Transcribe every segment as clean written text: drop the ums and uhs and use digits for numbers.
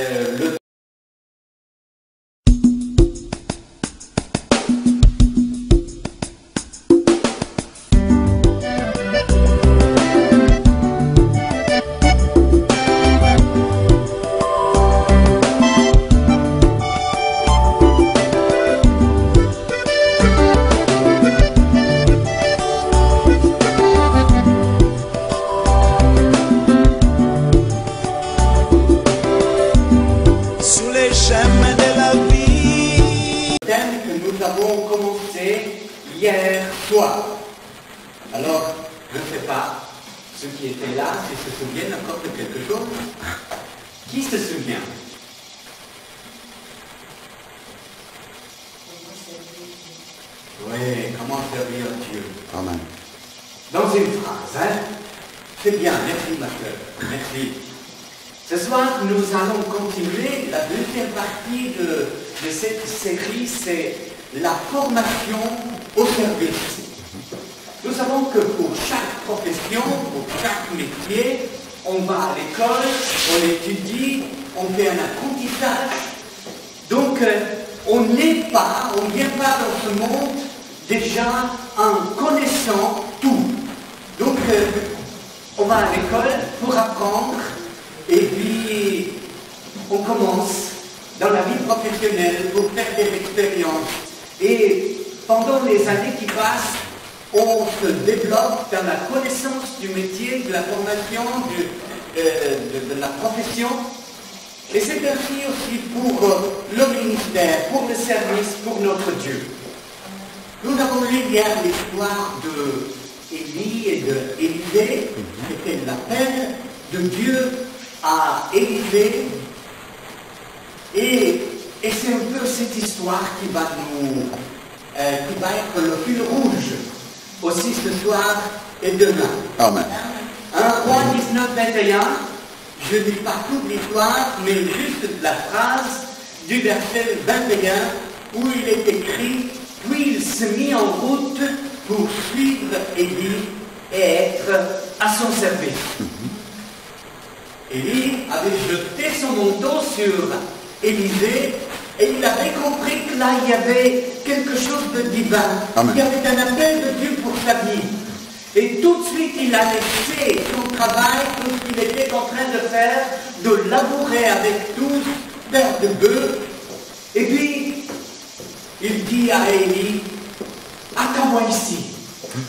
Le hier soir. Alors, je ne sais pas, ceux qui étaient là, s'ils se souviennent encore de quelque chose. Qui se souvient? Oui, comment servir Dieu? Amen. Dans une phrase, hein? C'est bien, merci ma soeur, merci. Ce soir, nous allons continuer la deuxième partie de cette série, c'est la formation au service. Nous savons que pour chaque profession, pour chaque métier, on va à l'école, on étudie, on fait un apprentissage. Donc, on ne vient pas dans ce monde déjà en connaissant tout. Donc, on va à l'école pour apprendre et puis on commence dans la vie professionnelle pour faire des expériences. Et pendant les années qui passent, on se développe dans la connaissance du métier, de la formation, de la profession. Et c'est ainsi aussi pour le ministère, pour le service, pour notre Dieu. Nous avons lu hier l'histoire d'Élie et d'Élisée. C'était l'appel de Dieu à Élisée. Et c'est un peu cette histoire qui va être le fil rouge aussi ce soir et demain. Amen. 1 Roi 19, 21, je ne lis pas toute l'histoire, mais juste la phrase du verset 21 où il est écrit « Puis il se mit en route pour suivre Élie et être à son service. » Élie avait jeté son manteau sur Élisée et il avait compris que là il y avait quelque chose de divin. Amen. Il y avait un appel de Dieu pour sa vie. Et tout de suite il a laissé son travail, tout ce qu'il était en train de faire, de labourer avec 12 paires de bœufs. Et puis il dit à Élie, attends-moi ici.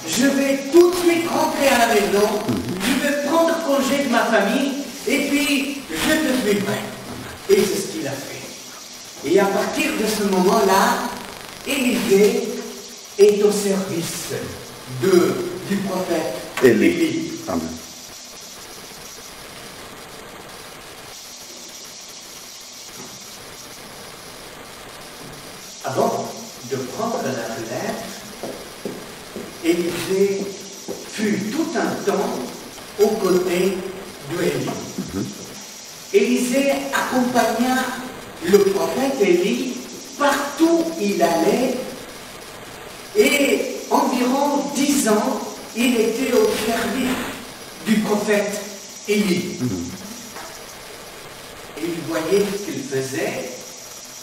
Je vais tout de suite rentrer à la maison, je vais prendre congé de ma famille et puis je te suivrai. Et c'est ce qu'il a fait. Et à partir de ce moment-là, Élisée est au service du prophète Élie. Amen. Avant de prendre la relève, Élisée fut tout un temps aux côtés d'Élie. Élisée accompagna le prophète Élie partout où il allait et environ 10 ans, il était au service du prophète Élie. Et il voyait ce qu'il faisait,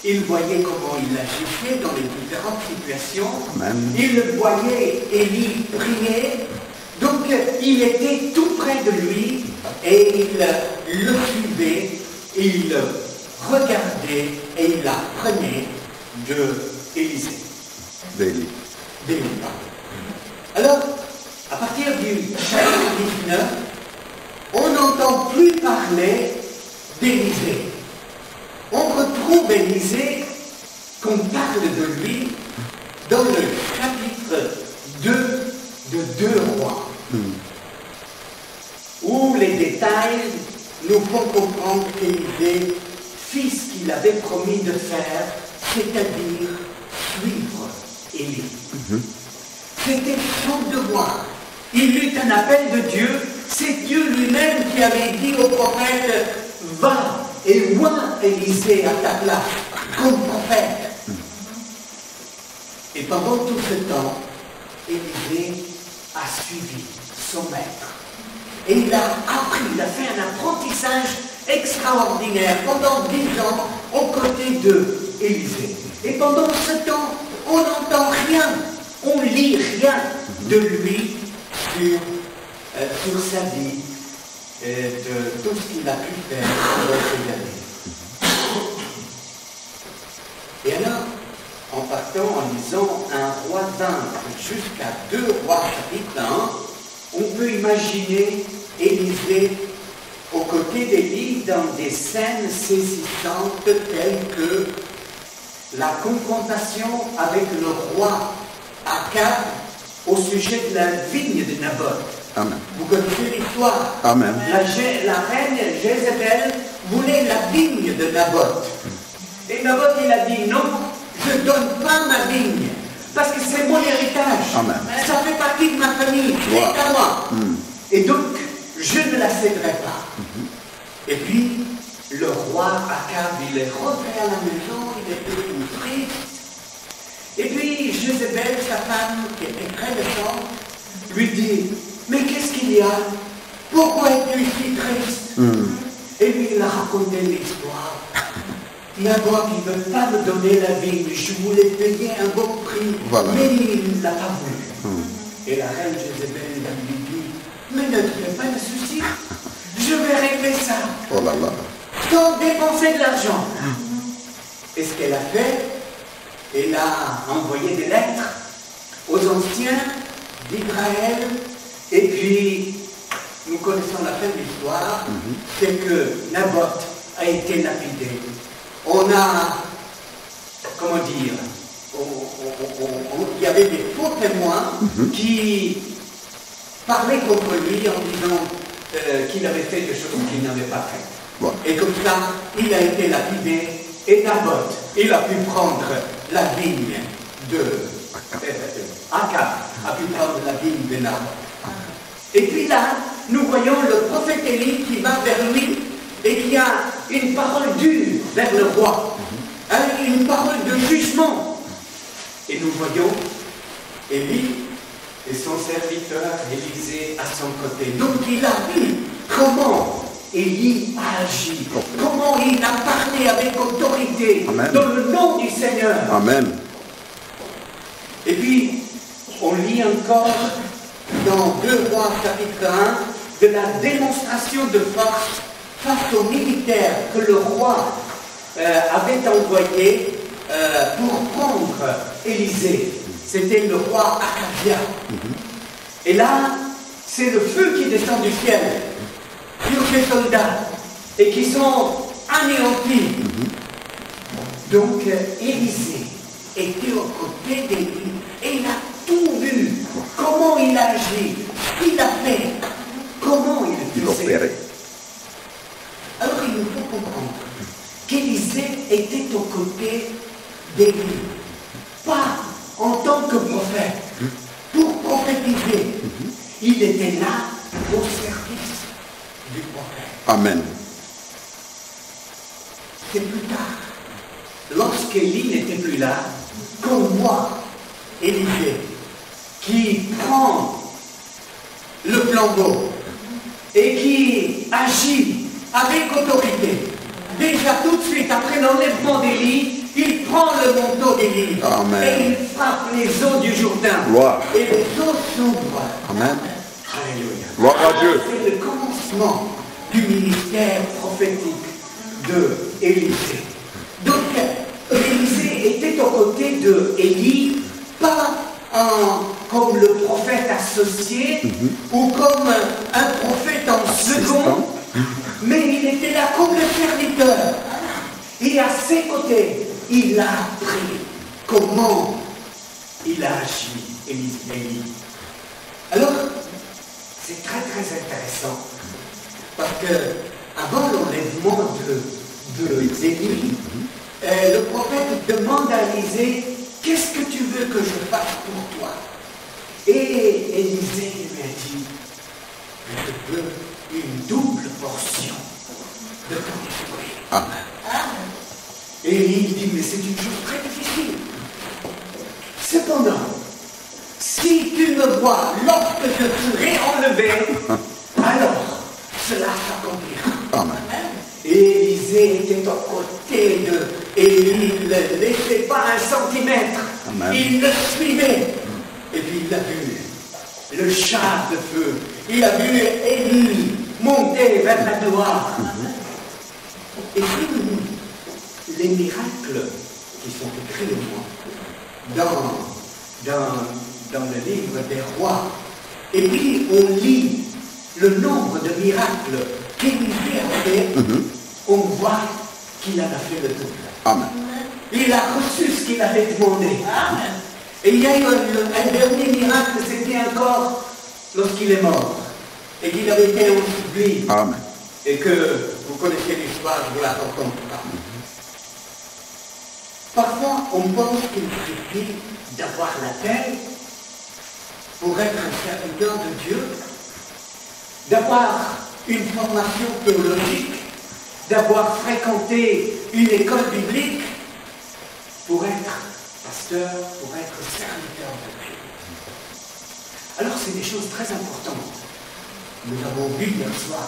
il voyait comment il agissait dans les différentes situations, Amen. il voyait Élie prier, donc il était tout près de lui et il le suivait, il le regardait et il apprenait d'Élisée. D'Élie. Alors, à partir du chapitre 19, on n'entend plus parler d'Élisée. On retrouve Élisée, qu'on parle de lui, dans le chapitre 2 de 2 Rois, où les détails nous font comprendre qu'Élisée fit ce qu'il avait promis de faire, c'est-à-dire suivre Élie. C'était son devoir. Il eut un appel de Dieu. C'est Dieu lui-même qui avait dit au prophète, va et oins Élisée à ta place comme prophète. Et pendant tout ce temps, Élisée a suivi son maître. Et il a appris, il a fait un apprentissage extraordinaire pendant 10 ans aux côtés d'Élisée. Et pendant ce temps, on n'entend rien, on lit rien de lui sur sa vie, de tout ce qu'il a pu faire pendant ces années. Et alors, en partant, en lisant un roi 20 jusqu'à 2 rois chapitre 1, on peut imaginer Élisée aux côtés d'Élie dans des scènes saisissantes telles que la confrontation avec le roi Akab au sujet de la vigne de Naboth. Amen. Vous connaissez l'histoire. Amen. La reine Jézabel voulait la vigne de Naboth. Et Naboth, il a dit non, je ne donne pas ma vigne, parce que c'est mon héritage. Amen. Ça fait partie de ma famille, c'est à moi. Et donc, je ne la céderai pas. Et puis, le roi Akab, il est rentré à la maison, il était tout triste. Et puis, Jézabel, sa femme, qui était très méchante, lui dit, mais qu'est-ce qu'il y a? Pourquoi es-tu si triste? Et lui, il a raconté l'histoire. Naboth, il ne veut pas me donner la vigne, je voulais payer un beau prix, voilà. Mais il ne l'a pas voulu. Et la reine Jézabel lui dit, mais ne te fais pas de soucis, je vais régler ça. Oh là là. Sans dépenser de l'argent. Et ce qu'elle a fait, elle a envoyé des lettres aux anciens d'Israël, et puis, nous connaissons la fin de l'histoire, c'est que Naboth a été lapidé. On a, comment dire, il y avait des faux témoins qui parlaient contre lui en disant qu'il avait fait des choses qu'il n'avait pas faites. Ouais. Et comme ça, il a été lapidé, et Naboth, il a pu prendre la vigne de Akab, a pu prendre la vigne de Naboth. Et puis là, nous voyons le prophète Élie qui va vers lui et qui a une parole dure vers le roi, une parole de jugement. Et nous voyons Élie et son serviteur Élisée à son côté. Donc il a vu comment Élie a agi, comment il a parlé avec autorité. Amen. Dans le nom du Seigneur. Amen. Et puis, on lit encore dans 2 Rois chapitre 1 de la démonstration de force face aux militaires que le roi avait envoyé pour prendre Élisée. C'était le roi Akabia. Et là, c'est le feu qui descend du ciel sur ces soldats et qui sont anéantis. Donc, Élisée était aux côtés d'Élie et il a tout vu. Comment il a agi, ce qu'il a fait, comment il faisait. Alors il nous faut comprendre qu'Élisée était aux côtés d'Élie, pas en tant que prophète, pour prophétiser. Il était là au service du prophète. Amen. C'est plus tard, lorsqu'Élie n'était plus là, qu'on voit Élisée qui prend le flambeau et qui agit avec autorité. Déjà tout de suite, après l'enlèvement d'Élie, il prend le manteau d'Élie et il frappe les eaux du Jourdain. Gloire. Et les eaux s'ouvrent. Amen. Alléluia. Gloire à Dieu. C'est le commencement du ministère prophétique de Élisée. Donc, Élisée était aux côtés de Élie, pas comme le prophète associé ou comme un prophète en second, mais il était là comme le serviteur. Et à ses côtés, il a appris comment il a agi, Élie. Alors, c'est très très intéressant, parce que avant l'enlèvement d'Élie, le prophète demande à Élisée, qu'est-ce que tu veux que je fasse pour toi? Et Élisée lui a dit, je veux une double portion de ton esprit. Amen. Et il dit, mais c'est une chose très difficile. Cependant, si tu me vois lorsque je serai enlevé, alors cela s'accomplira. Amen. Et il ne laissait pas un centimètre. Amen. Il le suivait. Et puis il a vu le char de feu. Il a vu Élie monter vers la gloire. Et puis les miracles qui sont écrits dans le livre des rois. Et puis on lit le nombre de miracles qu'Élie a fait. On voit qu'il en a fait le double. Amen. Il a reçu ce qu'il avait demandé. Amen. Et il y a eu un dernier miracle, c'était encore lorsqu'il est mort. Et qu'il avait été enseveli. Amen. Et que vous connaissez l'histoire, je vous la raconte pas. Parfois, on pense qu'il suffit d'avoir l'appel pour être un serviteur de Dieu, d'avoir une formation théologique, d'avoir fréquenté une école biblique pour être pasteur, pour être serviteur de Dieu. Alors c'est des choses très importantes. Nous avons vu hier soir,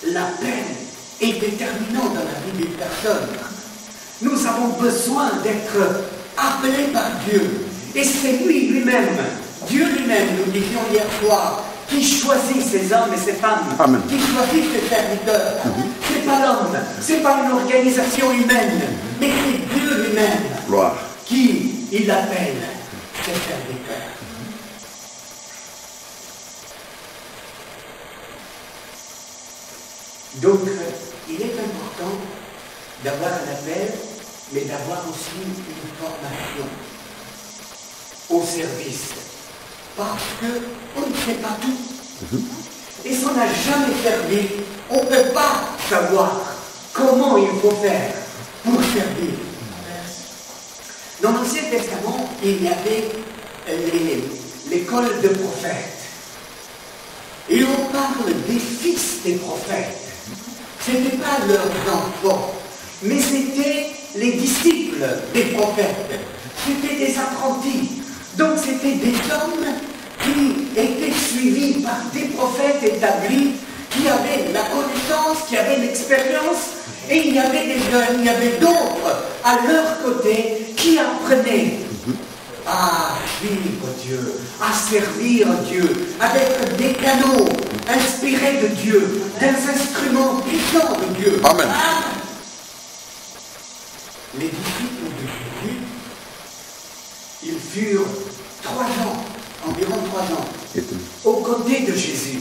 l'appel est déterminant dans la vie d'une personne. Nous avons besoin d'être appelés par Dieu. Et c'est lui-même, Dieu lui-même, nous disions hier soir, qui choisit ces hommes et ces femmes, Amen. qui choisit ses serviteurs. C'est pas l'homme, c'est pas une organisation humaine, mais c'est Dieu lui-même Gloire. qui il appelle ses serviteurs. Donc, il est important d'avoir un appel, mais d'avoir aussi une formation au service. Parce qu'on ne sait pas tout. Et si on n'a jamais servi, on ne peut pas savoir comment il faut faire pour servir. Dans l'Ancien Testament, il y avait l'école de prophètes. Et on parle des fils des prophètes. Ce n'était pas leurs enfants, mais c'était les disciples des prophètes. C'était des apprentis. Donc c'était des hommes qui étaient suivis par des prophètes établis, qui avaient la connaissance, qui avaient l'expérience, et il y avait des jeunes, il y avait d'autres à leur côté qui apprenaient à suivre Dieu, à servir Dieu, à être des canaux inspirés de Dieu, des instruments puissants de Dieu. Amen. Les disciples de Jésus, ils furent 3 ans, environ 3 ans, aux côtés de Jésus.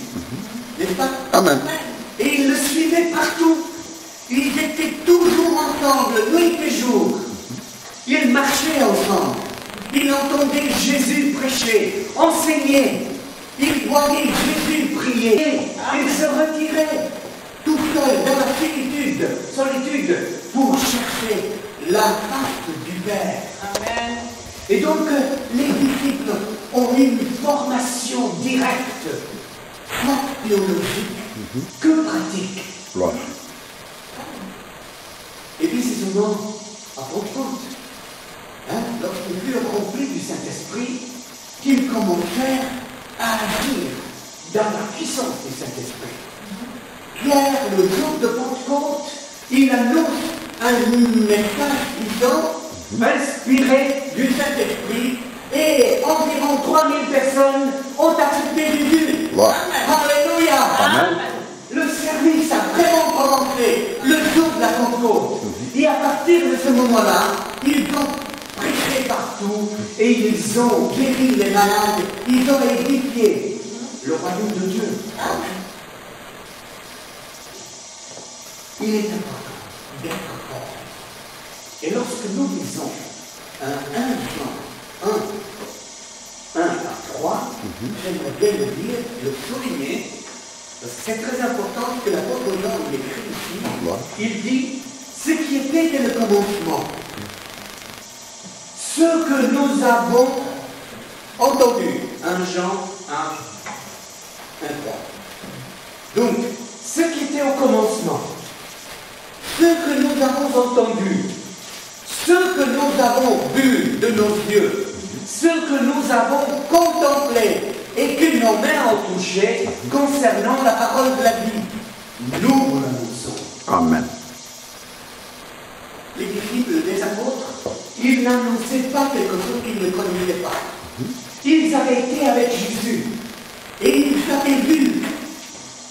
N'est-ce pas? Amen. Et ils le suivaient partout. Ils étaient toujours ensemble, nuit et jour. Ils marchaient ensemble. Ils entendaient Jésus prêcher, enseigner. Ils voyaient Jésus prier. Ils se retiraient tout seuls dans la solitude, pour chercher la face du Père. Amen. Et donc, les disciples ont eu une formation directe, soit théologique que pratique. Gloire. Et puis c'est seulement à Pentecôte, lorsqu'ils furent remplis du Saint-Esprit, qu'ils commencèrent à agir dans la puissance du Saint-Esprit. Pierre, le jour de Pentecôte, il annonce un message disant, inspiré du Saint-Esprit, et environ 3000 personnes ont accepté Jésus. Gloire. Alléluia. Amen. Le service a vraiment commencé le jour de la Pentecôte. Et à partir de ce moment-là, ils ont prêché partout et ils ont guéri les malades, ils ont édifié le royaume de Dieu. Il est important d'être fort. Et lorsque nous lisons un Jean 1 à 3, j'aimerais bien le dire, le souligner, parce que c'est très important que l'apôtre Jean l'écrit ici. Il dit ce qui était dès le commencement, ce que nous avons entendu. 1 Jean 1, 3. Donc, ce qui était au commencement, ce que nous avons entendu, ce que nous avons vu de nos yeux, ce que nous avons contemplé et que nos mains ont touché concernant la parole de la vie, nous l'annonçons. Amen. les disciples des apôtres, ils n'annonçaient pas quelque chose qu'ils ne connaissaient pas. Ils avaient été avec Jésus et ils avaient vu,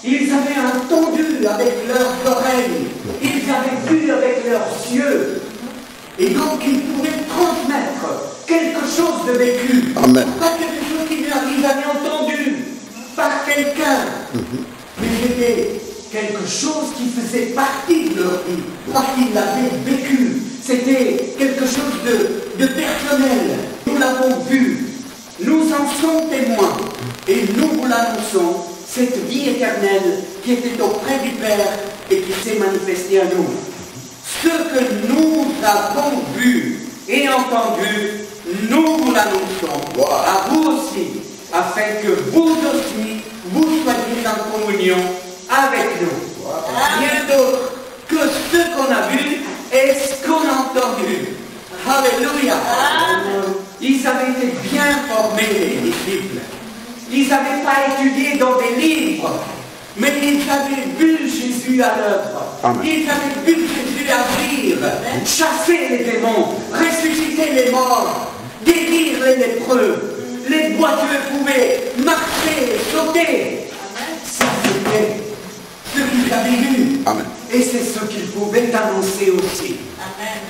ils avaient entendu avec leurs oreilles, ils avaient vu avec leurs yeux. Et donc ils pouvaient transmettre quelque chose de vécu. Amen. Pas quelque chose qu'ils avaient entendu par quelqu'un, mais c'était quelque chose qui faisait partie de leur vie, parce qu'ils l'avaient vécu. C'était quelque chose de personnel. Nous l'avons vu. Nous en sommes témoins. Et nous vous l'annonçons, cette vie éternelle qui était auprès du Père et qui s'est manifestée à nous. Ce que nous avons vu et entendu, nous vous l'annonçons à vous aussi, afin que vous aussi, vous soyez en communion avec nous. Rien d'autre que ce qu'on a vu et ce qu'on a entendu. Alléluia. Ils avaient été bien formés, les disciples. Ils n'avaient pas étudié dans des livres, mais ils avaient vu Jésus à l'œuvre. Ils avaient vu Jésus agir, chasser les démons, ressusciter les morts, guérir les lépreux. Les boiteux pouvaient marcher, sauter. Ça, c'était ce qu'ils avaient vu. Amen. Et c'est ce qu'ils pouvaient annoncer aussi. Amen.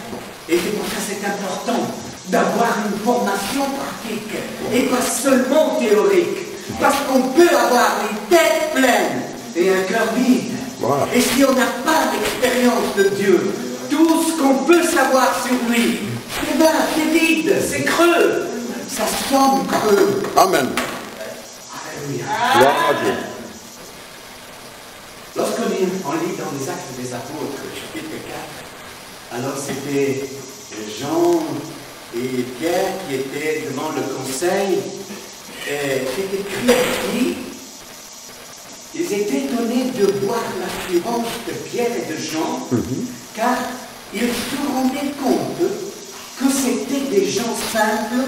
Et c'est pour ça que c'est important d'avoir une formation pratique et pas seulement théorique. Parce qu'on peut avoir une tête pleine et un cœur vide. Voilà. Et si on n'a pas l'expérience de Dieu, tout ce qu'on peut savoir sur lui, eh ben, c'est vide, c'est creux. Ça semble creux. Amen. Alléluia. Gloire à Dieu. Lorsqu'on lit dans les Actes des Apôtres, chapitre 4, alors c'était Jean et Pierre qui étaient devant le conseil. C'est écrit ici, ils étaient étonnés de voir l'assurance de Pierre et de Jean, car ils se rendaient compte que c'était des gens simples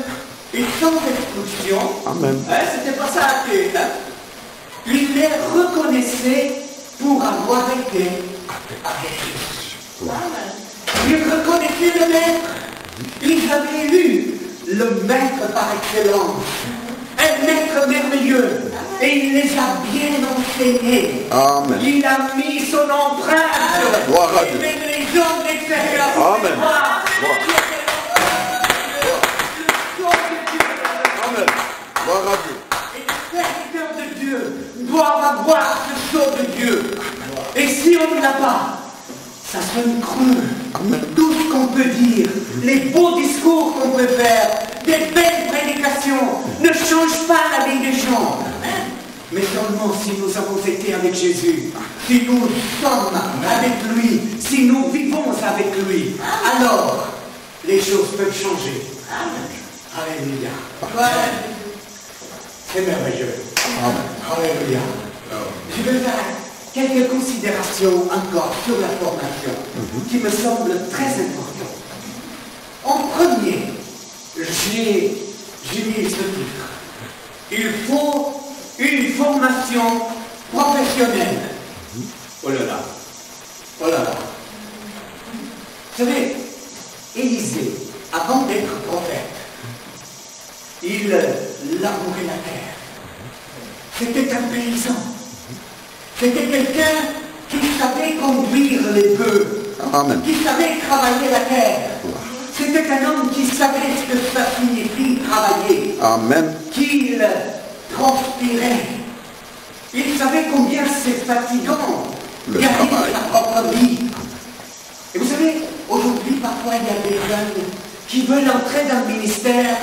et sans instruction. Amen. C'était pas ça à tête. Ils les reconnaissaient pour avoir été avec Jésus. Ils reconnaissaient le maître. Ils avaient lu le maître par excellence. Un maître merveilleux. Et il les a bien enseignés. Amen. Il a mis son empreinte. Gloire à Et Dieu. même les gens d'extérieur. Amen. Gloire. Amen. Gloire à Dieu. Et les serviteurs de Dieu doivent avoir ce sceau de Dieu. Et si on ne l'a pas, ça sonne creux. Amen. Tout ce qu'on peut dire, les beaux discours qu'on peut faire, des belles prédications, ne changent pas la vie des gens. Mais seulement si nous avons été avec Jésus, si nous sommes avec lui, si nous vivons avec lui, alors les choses peuvent changer. Alléluia. C'est merveilleux. Alléluia. Je vais faire quelques considérations encore sur la formation qui me semblent très importantes. En premier, j'ai mis ce titre. Il faut une formation professionnelle. Oh là là. Oh là là. Vous savez, Élisée, avant d'être prophète, il labourait la terre. C'était un paysan. C'était quelqu'un qui savait conduire les bœufs, Amen. qui savait travailler la terre. C'était un homme qui savait ce que ça signifie travailler, Amen. qu'il transpirait. Il savait combien c'est fatigant Le gagner travail. sa propre vie. Et vous savez, aujourd'hui, parfois, il y a des jeunes qui veulent entrer dans le ministère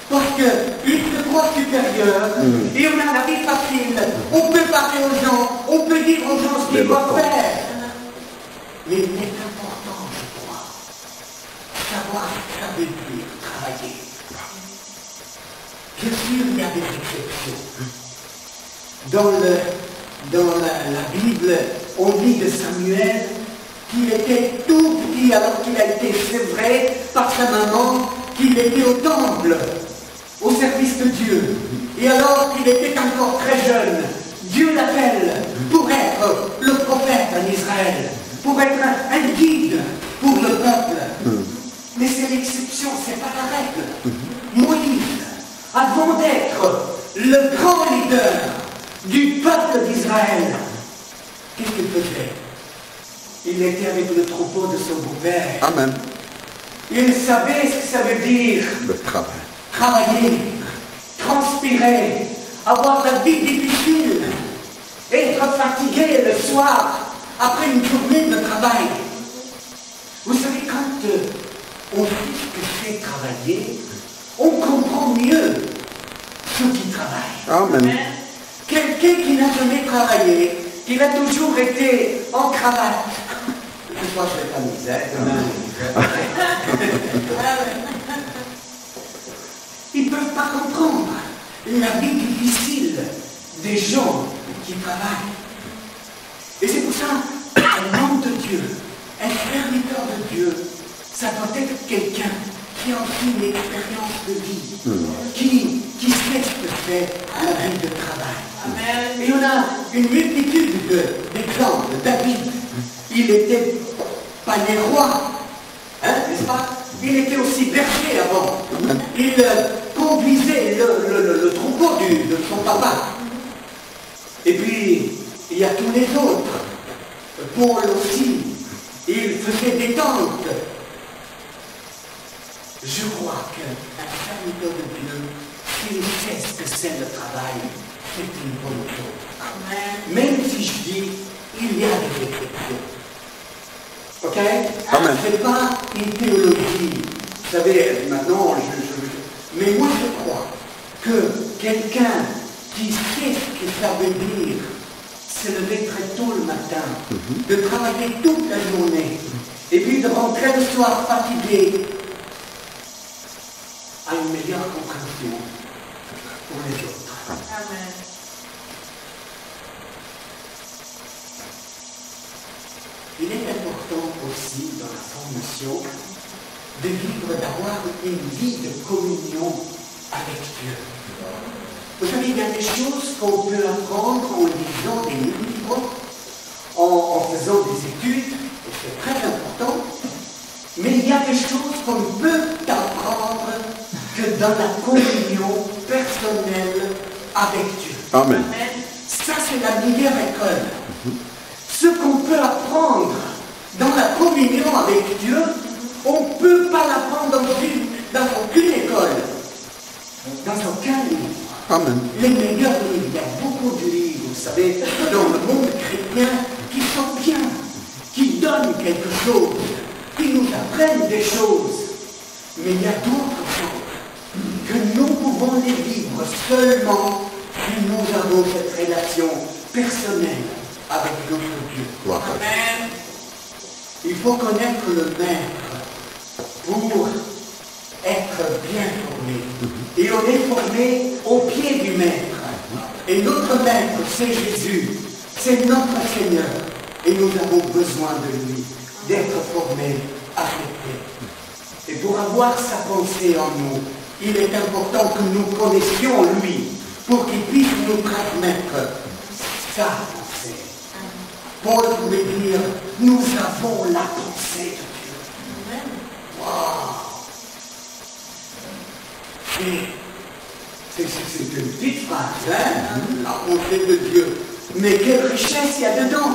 parce qu'ils se croient supérieurs et on a la vie facile. On peut parler aux gens, on peut dire aux gens ce qu'ils doivent faire. Mais il est important, je crois, savoir ce que ça veut dire travailler. Bien sûr, il y a des exceptions. Dans la Bible, on dit de Samuel qu'il était tout petit alors qu'il a été sévré par sa maman, qu'il était au temple, au service de Dieu. Et alors qu'il était encore très jeune, Dieu l'appelle pour être le prophète en Israël, pour être un guide pour le peuple. avant d'être le grand leader du peuple d'Israël, qu'est-ce qu'il faisait? Il était avec le troupeau de son beau-père. Amen. Il savait ce que ça veut dire. Le travail. Travailler, transpirer, avoir la vie difficile, être fatigué le soir après une journée de travail. Vous savez, quand on sait ce que c'est travailler, on comprend mieux ceux qui travaillent. Amen. Quelqu'un qui n'a jamais travaillé, qui a toujours été en cravate. Je crois que c'est pas misère. Ils ne peuvent pas comprendre la vie difficile des gens qui travaillent. Et c'est pour ça qu'un homme de Dieu, un serviteur de Dieu, ça doit être quelqu'un qui a aussi une expérience de vie, qui sait ce que c'est la vie de travail. Amen. Et on a une multitude d'exemples. David, il était pas né roi, n'est-ce pas? Il était aussi berger avant. Il conduisait le troupeau de son papa. Et puis, il y a tous les autres. Paul aussi, il faisait des tentes. Je crois qu'un serviteur de Dieu, s'il sait ce que c'est le travail, c'est une bonne chose. Amen. Même si je dis, il y a des exceptions. Ok? Ce n'est pas une théologie. Vous savez, maintenant, mais moi je crois que quelqu'un qui sait ce que ça veut dire, se lever très tôt le matin, de travailler toute la journée, et puis de rentrer le soir fatigué, a une meilleure compréhension pour les autres. Amen. Il est important aussi dans la formation de vivre, d'avoir une vie de communion avec Dieu. Vous savez, il y a des choses qu'on peut apprendre en lisant des livres, en faisant des études, et c'est très important, mais il y a des choses qu'on ne peut apprendre que dans la communion personnelle avec Dieu. Amen. Ça, c'est la meilleure école. Ce qu'on peut apprendre dans la communion avec Dieu, on ne peut pas l'apprendre dans aucune école, dans aucun livre. Amen. Les meilleurs livres, il y a beaucoup de livres, vous savez, dans le monde chrétien, qui sont bien, qui donnent quelque chose, qui nous apprennent des choses. Mais il y a d'autres choses que nous pouvons les vivre seulement si nous avons cette relation personnelle avec notre Dieu. Amen. Il faut connaître le Maître pour être bien formé. Et on est formé au pied du Maître. Et notre Maître, c'est Jésus. C'est notre Seigneur. Et nous avons besoin de lui, d'être formés avec lui. Et pour avoir sa pensée en nous, il est important que nous connaissions lui, pour qu'il puisse nous transmettre sa pensée. Paul pouvait dire, nous avons la pensée de Dieu. Wow. C'est une petite phrase, hein? La pensée de Dieu. Mais quelle richesse il y a dedans.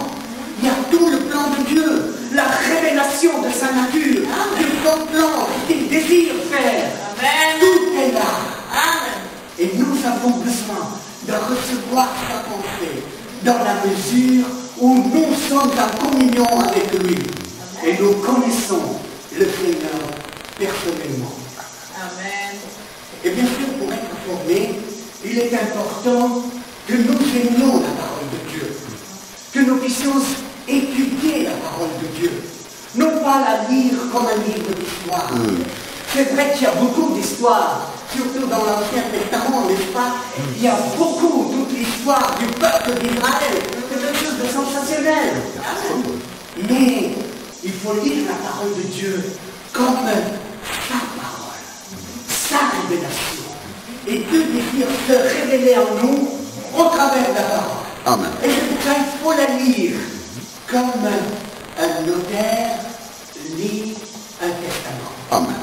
Il y a tout le plan de Dieu, la révélation de sa nature, de son plan, qu'il désire faire. Amen. Tout est là. Amen. Et nous avons besoin de recevoir sa pensée dans la mesure où nous sommes en communion avec lui. Amen. Et nous connaissons le Seigneur personnellement. Amen. Et bien sûr, pour être formé, il est important que nous aimions la parole de Dieu, que nous puissions étudier la parole de Dieu, non pas la lire comme un livre d'histoire. C'est vrai qu'il y a beaucoup d'histoires, surtout dans l'Ancien Testament, n'est-ce pas? Il y a beaucoup, toute l'histoire du peuple d'Israël, c'est quelque chose de sensationnel. Mais il faut lire la parole de Dieu comme sa parole, sa révélation. Et Dieu désire se révéler en nous au travers de la parole. Amen. Et c'est pour ça qu'il faut la lire comme un notaire lit un testament. Amen.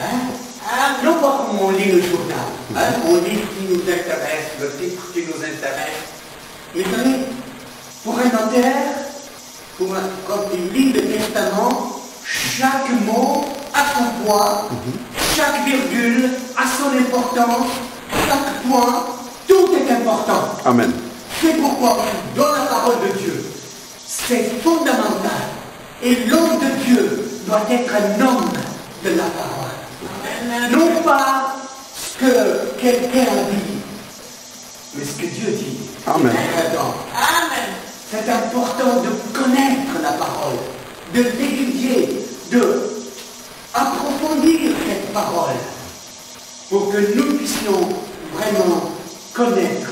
Hein? Non pas comme on lit le journal. Hein, on lit ce qui nous intéresse, le titre qui nous intéresse. Mais vous savez, pour un notaire, quand il lit le testament, chaque mot a son poids, chaque virgule a son importance, chaque point, tout est important. Amen. C'est pourquoi, dans la parole de Dieu, c'est fondamental. Et l'homme de Dieu doit être un homme de la parole. Non pas ce que quelqu'un a dit, mais ce que Dieu dit. Amen. Amen. C'est important de connaître la parole, de l'étudier, de approfondir cette parole, pour que nous puissions vraiment connaître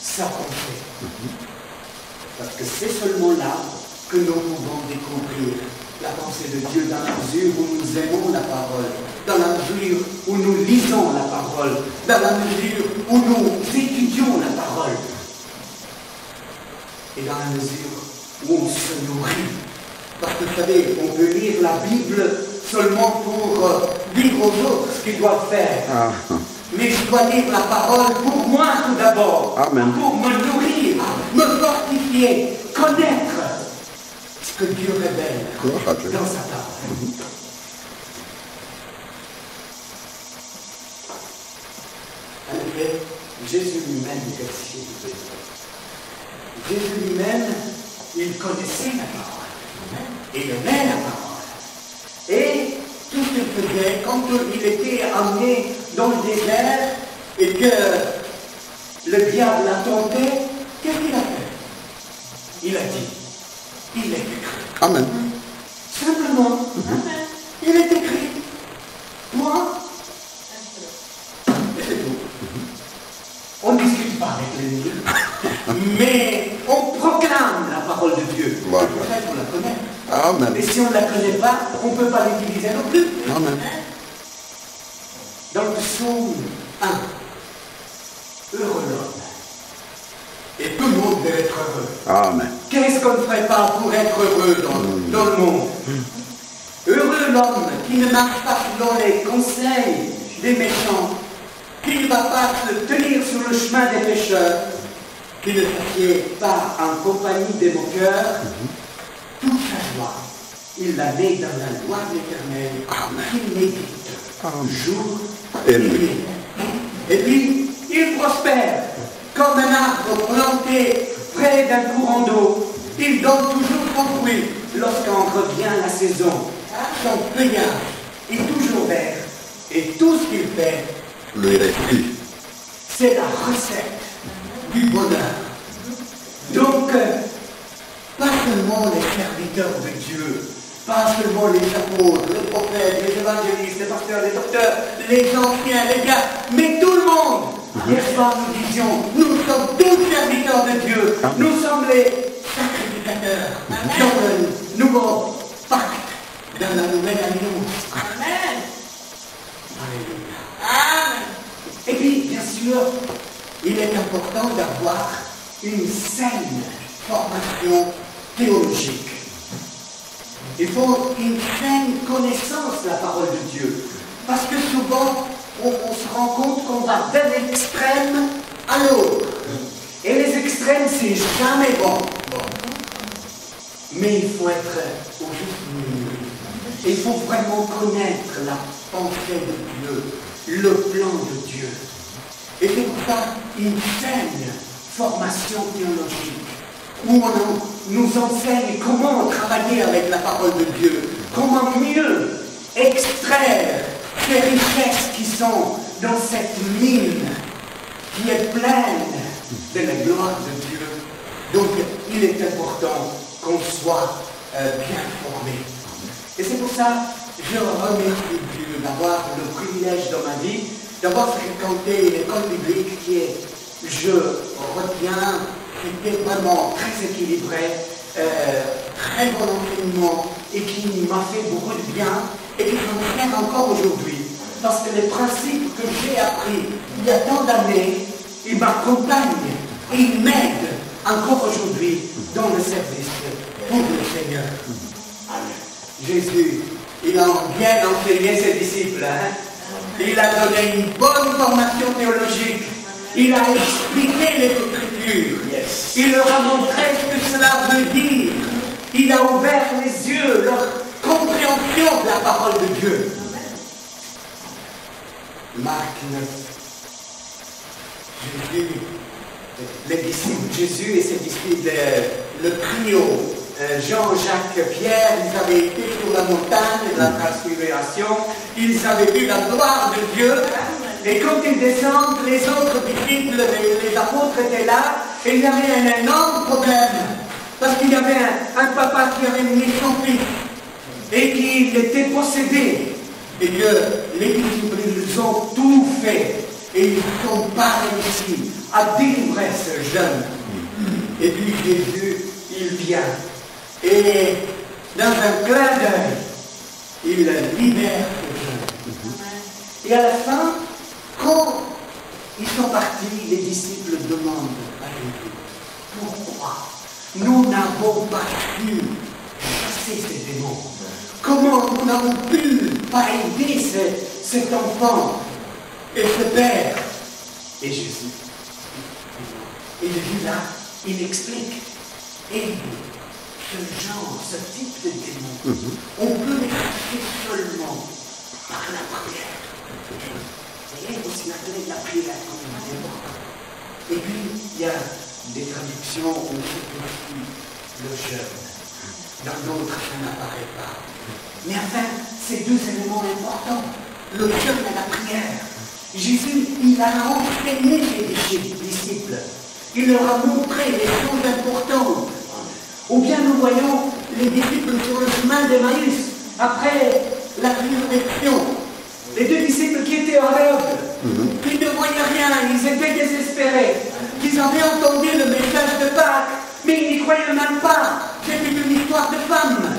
sa pensée. Parce que c'est seulement là que nous pouvons découvrir la pensée de Dieu, dans la mesure où nous aimons la parole, dans la mesure où nous lisons la parole, dans la mesure où nous étudions la parole, et dans la mesure où on se nourrit. Parce que vous savez, on peut lire la Bible seulement pour dire aux autres ce qu'ils doivent faire. Mais je dois lire la parole pour moi tout d'abord. Amen. Pour me nourrir, me fortifier, connaître ce que Dieu révèle dans sa parole. En effet, Jésus lui-même était si élevé. Jésus lui-même, il connaissait la parole. Il aimait la parole. Et tout ce qu'il faisait, quand il était amené dans le désert et que le diable l'a tenté, qu'est-ce qu'il a fait? Il a dit, il est écrit. Amen. Simplement, il est écrit. Moi, et c'est tout. On ne discute pas avec l'ennemi, mais on proclame la parole de Dieu. Voilà. C'est pour ça qu'on la connaît. Amen. Et si on ne la connaît pas, on ne peut pas l'utiliser non plus. Amen. Dans le psaume 1, heureux l'homme. Et tout le monde veut être heureux. Amen. Qu'est-ce qu'on ne ferait pas pour être heureux dans le monde? Heureux l'homme qui ne marche pas selon les conseils des méchants, qui ne va pas se tenir sur le chemin des pécheurs, qui ne s'assied pas en compagnie des moqueurs. Toute sa joie, il la met dans la loi de l'Éternel, qu'il médite jour et nuit. Et puis, il prospère comme un arbre planté près d'un courant d'eau. Il donne toujours son fruit lorsqu'en revient la saison. Son feuillage est toujours vert et tout ce qu'il fait, Le récit. c'est la recette du bonheur. Donc, pas seulement les serviteurs de Dieu, pas seulement les apôtres, les prophètes, les évangélistes, les pasteurs, les docteurs, les anciens, les gars, mais tout le monde. Hier soir, nous disions, nous sommes tous serviteurs de Dieu. Nous sommes les sacrificateurs dans le nouveau pacte, dans la nouvelle alliance. Amen. Alléluia. Amen. Et puis, bien sûr, il est important d'avoir une saine formation théologique. Il faut une saine connaissance de la parole de Dieu. Parce que souvent, on se rend compte qu'on va d'un extrême à l'autre. Et les extrêmes, c'est jamais bon. Mais il faut être au juste milieu. Il faut vraiment connaître la pensée de Dieu, le plan de Dieu. Et c'est pour ça une saine formation théologique, où on nous enseigne comment travailler avec la parole de Dieu, comment mieux extraire ces richesses qui sont dans cette mine qui est pleine de la gloire de Dieu. Donc il est important qu'on soit bien formé. Et c'est pour ça que je remercie Dieu d'avoir le privilège dans ma vie d'avoir fréquenté une école biblique qui est, je retiens, qui était vraiment très équilibrée, très bon enseignement et qui m'a fait beaucoup de bien et qui me sert encore aujourd'hui. Parce que les principes que j'ai appris il y a tant d'années, ils m'accompagnent et ils m'aident encore aujourd'hui dans le service pour le Seigneur. Amen. Jésus, il a bien enseigné ses disciples. Hein? Il a donné une bonne formation théologique. Il a expliqué les Écritures. Il leur a montré ce que cela veut dire. Il a ouvert les yeux, leur compréhension de la parole de Dieu. Marc 9. Jésus, les disciples de Jésus et ses disciples, le trio, Jean, Jacques, Pierre, ils avaient été sur la montagne de la transfiguration, ils avaient vu la gloire de Dieu, et quand ils descendent, les autres disciples, les apôtres étaient là, et il y avait un énorme problème, parce qu'il y avait un papa qui avait mis son fils, et qu'il était possédé, et que les disciples, ils ont tout fait, et ils sont pas réussi à délivrer ce jeune. Et puis Jésus, il vient. Et dans un clin d'œil, il libère ce jeune. Et à la fin, quand ils sont partis, les disciples demandent à Jésus, pourquoi nous n'avons pas pu chasser ces démons? Comment nous n'avons pu pas aider cet enfant et ce père? Et Jésus, il vit là, il explique. Et ce genre, ce type de démon, on peut les chasser seulement par la prière. Et aussi la prière comme important. Et puis, il y a des traductions où le jeûne. Dans l'autre, ça n'apparaît pas. Mais enfin, ces deux éléments importants, le jeûne et la prière. Jésus, il a entraîné les disciples. Il leur a montré les choses importantes. Ou bien nous voyons les disciples sur le chemin d'Emmaüs, après la résurrection. Les deux disciples qui étaient aveugles, qui ne voyaient rien, ils étaient désespérés. Ils avaient entendu le message de Pâques, mais ils n'y croyaient même pas. C'était une histoire de femme.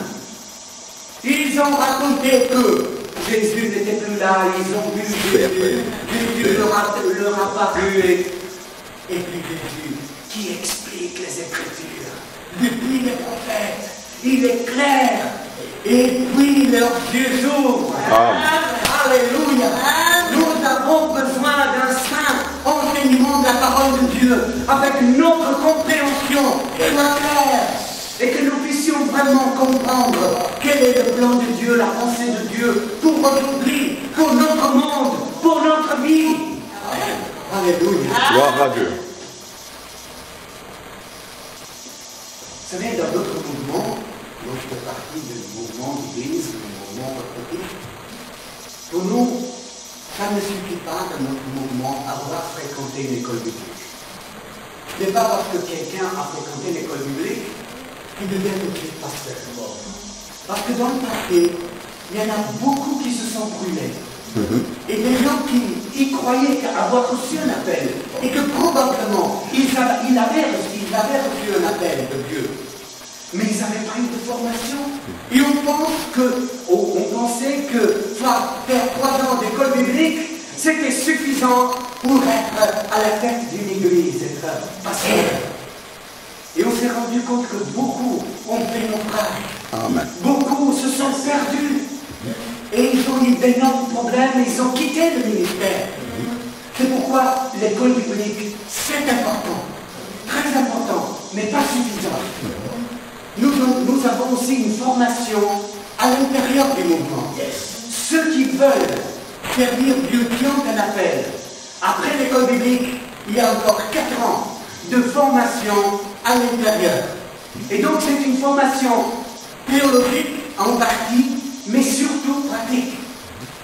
Ils ont raconté que Jésus n'était plus là, ils ont vu Jésus, Jésus leur a paru, et puis Jésus qui explique les Écritures, depuis les prophètes, il est clair, et puis leurs yeux s'ouvrent. Alléluia. Nous avons besoin d'un saint enseignement de la parole de Dieu, avec notre compréhension soit claire. Et que nous puissions vraiment comprendre quel est le plan de Dieu, la pensée de Dieu pour aujourd'hui, pour notre monde, pour notre vie. Alléluia. Gloire à Dieu. Vous savez, dans d'autres mouvements, l'autre partie du mouvement d'église, du mouvement catholique, pour nous, ça ne suffit pas dans notre mouvement avoir fréquenté une école biblique. Ce n'est pas parce que quelqu'un a fréquenté l'école biblique qui devient tout de suite pasteur. Parce que dans le passé, il y en a beaucoup qui se sont brûlés. Et des gens qui croyaient avoir reçu un appel, et que probablement ils avaient reçu un appel de Dieu. Mais ils n'avaient pas eu de formation. Et on pensait que faire 3 ans d'école biblique, c'était suffisant pour être à la tête d'une église, être pasteur. Et on s'est rendu compte que beaucoup ont fait naufrage. Amen. Beaucoup se sont perdus. Et ils ont eu d'énormes problèmes, ils ont quitté le ministère. C'est pourquoi l'école biblique, c'est important. Très important, mais pas suffisant. Nous avons aussi une formation à l'intérieur du mouvement. Ceux qui veulent servir Dieu qui ont un appel. Après l'école biblique, il y a encore 4 ans de formation à l'intérieur. Et donc c'est une formation théologique en partie, mais surtout pratique.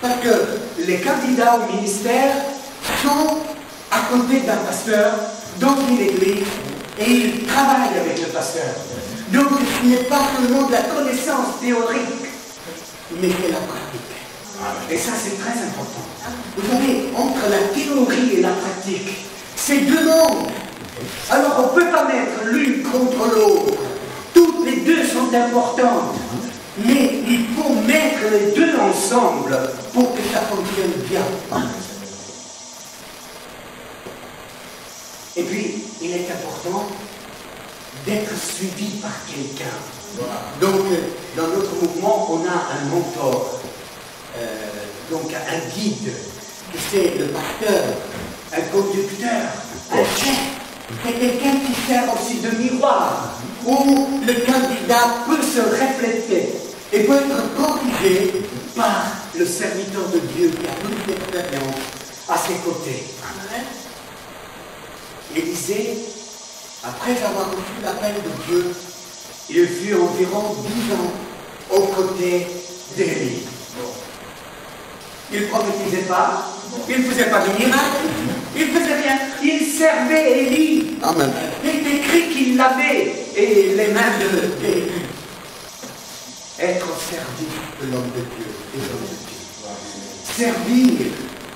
Parce que les candidats au ministère sont à côté d'un pasteur dans une église et ils travaillent avec le pasteur. Donc ce n'est pas seulement de la connaissance théorique, mais de la pratique. Et ça c'est très important. Vous savez, entre la théorie et la pratique, c'est 2 mondes. Alors on ne peut pas mettre l'une contre l'autre. Toutes les deux sont importantes. Mais il faut mettre les deux ensemble pour que ça fonctionne bien. Et puis, il est important d'être suivi par quelqu'un. Donc, dans notre mouvement, on a un mentor, donc un guide que c'est le pasteur, un conducteur, un chef. c'est quelqu'un qui sert aussi De miroir, où le candidat peut se refléter et peut être corrigé par le serviteur de Dieu qui a plus d'expérience à ses côtés. Élisée, Après avoir reçu l'appel de Dieu, il fut environ 10 ans aux côtés d'Élie. Il ne prophétisait pas, il ne faisait pas de miracles, il ne faisait rien. Il servait Élie. Amen. Il est écrit qu'il l'avait et les mains d'Élie. Être au service De l'homme de Dieu, des hommes de Dieu. servir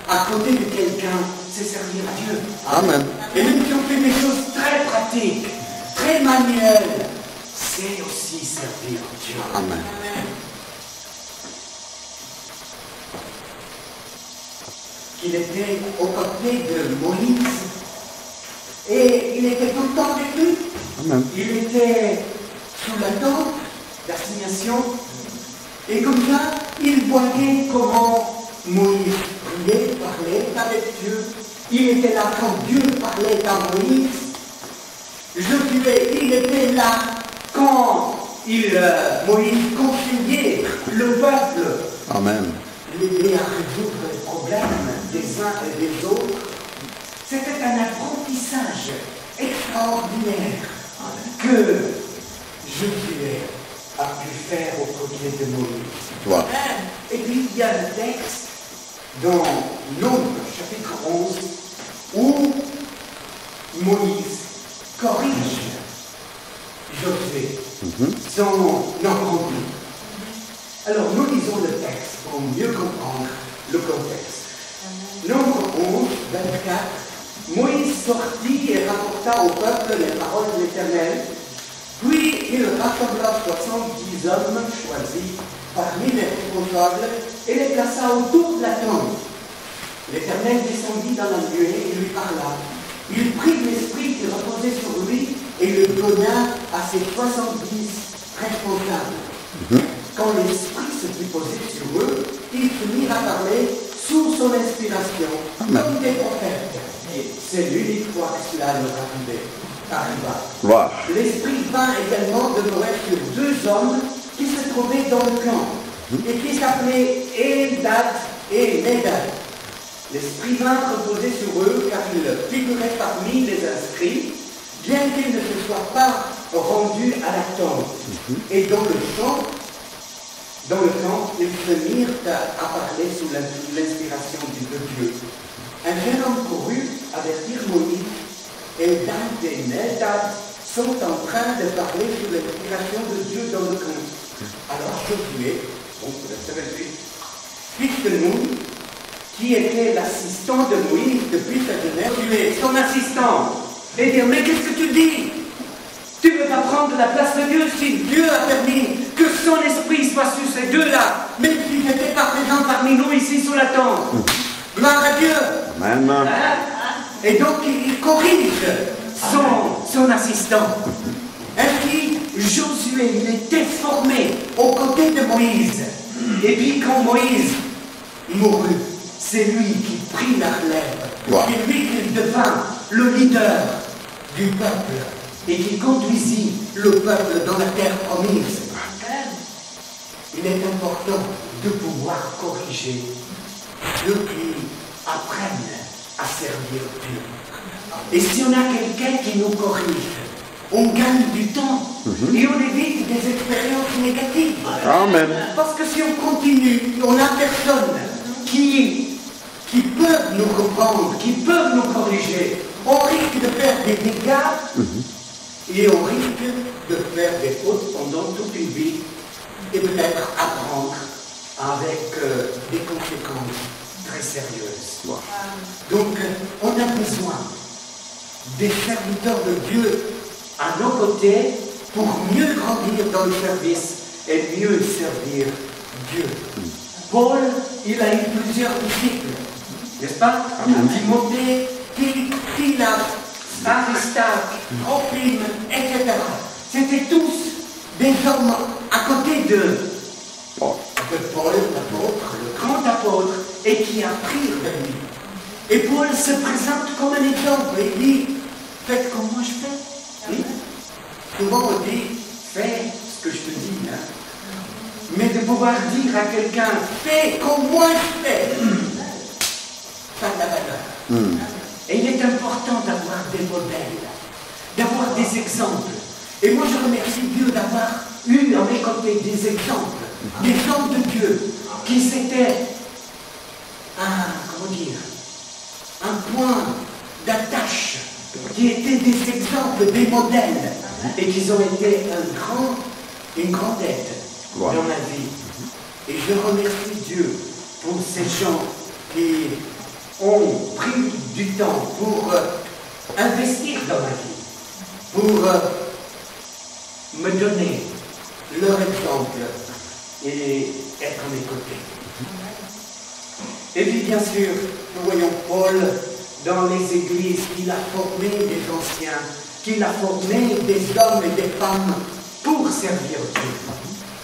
à côté de quelqu'un, c'est servir Dieu. Amen. Et même si on fait des choses très pratiques, Très manuel. c'est aussi servir Dieu. Amen. Il était aux côtés de Moïse et il était tout le temps avec lui. Amen. Il était Sous la tente, d'assignation et comme ça, il voyait comment Moïse priait, parlait avec Dieu. Il était là quand Dieu parlait à Moïse. Josué, il était là quand Moïse conseillait le peuple, Amen. l'aider à résoudre les problèmes des uns et des autres. C'était un apprentissage Extraordinaire que Josué a pu faire aux côtés de Moïse. Toi. Et puis il y a le texte Dans Nombre, chapitre 11, où Moïse corrige Josué, son apprenti. Alors nous lisons le texte pour mieux comprendre le contexte. Nombre 11, 24, Moïse sortit et rapporta au peuple les paroles de l'Éternel. Puis il rassembla 70 hommes choisis parmi les responsables et les plaça autour de la tente. L'Éternel descendit dans la nuée et lui parla. Il prit l'esprit qui reposait sur lui et le donna à ses 70 responsables. Quand l'esprit se fut posé sur eux, ils se mirent à parler sous son inspiration, comme des prophètes. Et c'est l'unique fois que cela leur arriva. Gloire. L'esprit vint également demeurer sur 2 hommes qui se trouvaient dans le camp et qui s'appelaient Eldad et Médad. L'esprit vint reposer sur eux car ils figuraient parmi les inscrits, bien qu'ils ne se soient pas rendus à la tente. Et dans le camp, ils se mirent à parler sous l'inspiration de Dieu. Un jeune homme courut avertir Moïse. Eldad et Médad sont en train de parler sous l'inspiration de Dieu dans le camp. Alors Josué, fils de Nun, qui était l'assistant de Moïse depuis sa jeunesse, tu es son assistant, et dire, mais qu'est-ce que tu dis? Tu ne veux pas prendre la place de Dieu si Dieu a permis que son esprit soit sur ces deux-là, même s'ils n'étaient pas présents parmi nous ici sous la tente. Gloire à Dieu. Amen. Et donc il corrige son assistant. Ainsi, Josué, il était formé aux côtés de Moïse. Et puis quand Moïse mourut, c'est lui qui prit la relève. Wow. C'est lui qui devint le leader du peuple et qui conduisit le peuple dans la terre promise. Il est important de pouvoir corriger ceux qui apprennent à servir Dieu. Et si on a quelqu'un qui nous corrige, on gagne du temps et on évite des expériences négatives. Amen. Parce que si on continue, on n'a personne qui peuvent nous reprendre, qui peuvent nous corriger. On risque de faire des dégâts et on risque de faire des fautes pendant toute une vie et peut-être apprendre avec des conséquences très sérieuses. Wow. Donc, on a besoin des serviteurs de Dieu à nos côtés pour mieux grandir dans le service et mieux servir Dieu. Paul, il a eu plusieurs disciples, n'est-ce pas? Timothée, Silas, Aristarque, Trophime, etc. C'était tous des hommes à côté de Paul, l'apôtre, le grand apôtre, et qui apprirent de lui. Et Paul se présente comme un exemple et dit, faites comme moi je fais. Oui. Souvent on dit, fais ce que je te dis. Hein. Mais de pouvoir dire à quelqu'un, fais comme moi je fais, ça a de la valeur. Et il est important d'avoir des modèles, d'avoir des exemples. Et moi je remercie Dieu d'avoir eu à mes côtés des exemples de Dieu, qui c'était un point d'attache, qui étaient des exemples, des modèles, et qui ont été une grande aide dans ma vie. Et je remercie Dieu pour ces gens qui ont pris du temps pour investir dans ma vie, pour me donner leur exemple et être à mes côtés. Et puis bien sûr, nous voyons Paul dans les églises qu'il a formé des anciens, qu'il a formé des hommes et des femmes pour servir Dieu.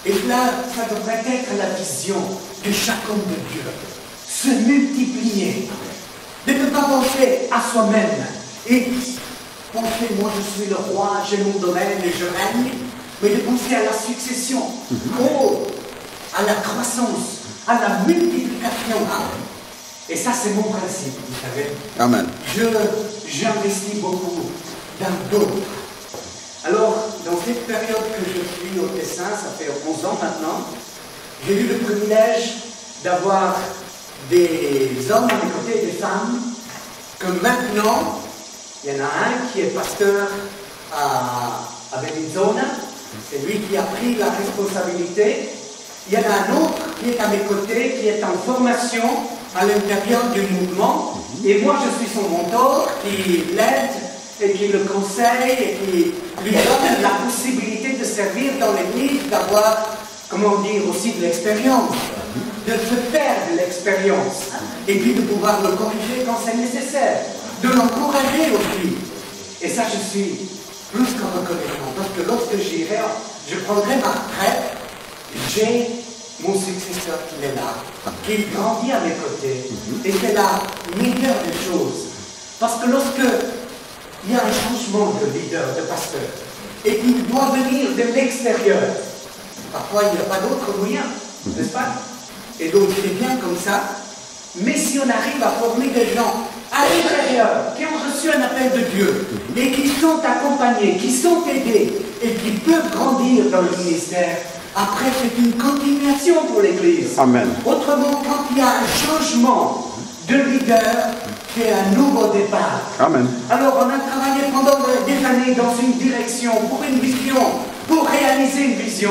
Et là, ça devrait être la vision de chaque homme de Dieu. Se multiplier, de ne pas penser à soi-même et penser, moi je suis le roi, j'ai mon domaine et je règne, mais de penser à la succession, à la croissance, à la multiplication. Et ça, c'est mon principe, vous savez. Amen. J'investis beaucoup dans d'autres. Alors, dans cette période que je suis au Tessin, ça fait 11 ans maintenant, j'ai eu le privilège d'avoir des hommes à mes côtés, des femmes, que maintenant, il y en a un qui est pasteur à Bellinzona, c'est lui qui a pris la responsabilité. Il y en a un autre qui est à mes côtés, qui est en formation à l'intérieur du mouvement, et moi je suis son mentor, qui l'aide et qui le conseille et qui lui donne la possibilité de servir dans l'église, d'avoir, comment dire, aussi de l'expérience, de se faire de l'expérience, et puis de pouvoir le corriger quand c'est nécessaire, de l'encourager aussi. Et ça, je suis plus qu'en reconnaissant, parce que lorsque je prendrai ma retraite, j'ai mon successeur qui est là, qui grandit à mes côtés, et c'est la meilleure des choses. Parce que lorsque il y a un changement de leader, de pasteur, et qu'il doit venir de l'extérieur, parfois il n'y a pas d'autre moyen, n'est-ce pas? Et donc c'est bien comme ça, mais si on arrive à former des gens à l'intérieur, qui ont reçu un appel de Dieu, et qui sont accompagnés, qui sont aidés, et qui peuvent grandir dans le ministère, après c'est une continuation pour l'Église. Amen. Autrement, quand il y a un changement de leader, c'est un nouveau départ. Amen. Alors on a travaillé pendant des années dans une direction, pour une vision, pour réaliser une vision.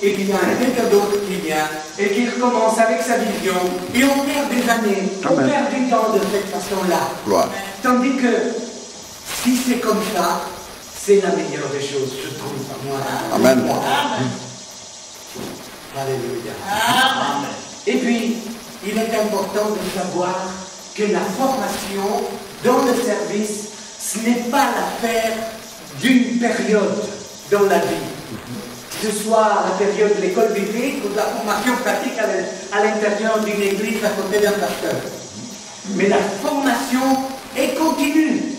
Et puis il y a quelqu'un d'autre qui vient et qui recommence avec sa vision. Et on perd des années, on perd du temps de cette façon-là. Gloire. Tandis que si c'est comme ça, c'est la meilleure des choses, je trouve, à moi. Amen. Alléluia. Amen. Et puis, il est important de savoir que la formation dans le service, ce n'est pas l'affaire d'une période dans la vie. Que ce soit la période de l'école biblique ou de la formation pratique à l'intérieur d'une église à côté d'un pasteur. Mais la formation est continue.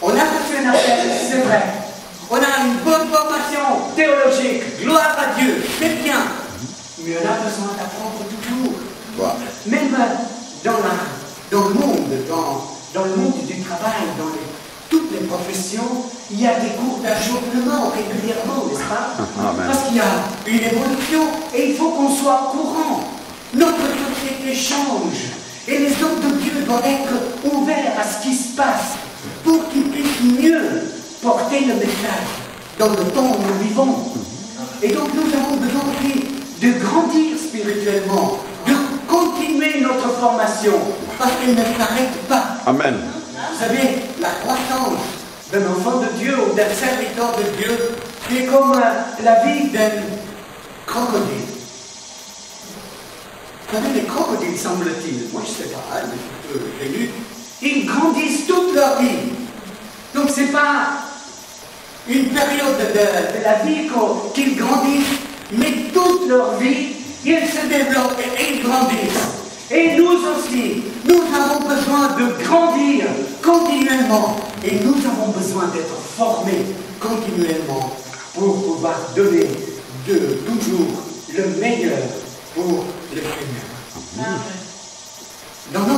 On a reçu un appel, c'est vrai. On a une bonne formation théologique, gloire à Dieu, c'est bien. Mais on a besoin d'apprendre toujours. Wow. Même dans le monde du travail, dans toutes les professions, il y a des cours d'ajournement régulièrement, n'est-ce pas? Amen. Parce qu'il y a une évolution et il faut qu'on soit au courant. Notre société change et les hommes de Dieu doivent être ouverts à ce qui se passe pour qu'ils puissent mieux porter le message dans le temps où nous vivons. Et donc nous avons besoin aussi de grandir spirituellement, de continuer notre formation, parce qu'elle ne s'arrête pas. Amen. Vous savez, la croissance d'un enfant de Dieu ou d'un serviteur de Dieu, c'est comme la vie d'un crocodile. Vous savez, les crocodiles, semble-t-il, moi je ne sais pas, j'ai lu, ils grandissent toute leur vie. Donc c'est pas une période de la vie qu'ils grandissent, mais toute leur vie, ils se développent et ils grandissent. aussi, nous avons besoin de grandir continuellement et nous avons besoin d'être formés continuellement pour pouvoir donner de toujours le meilleur pour le Seigneur. Dans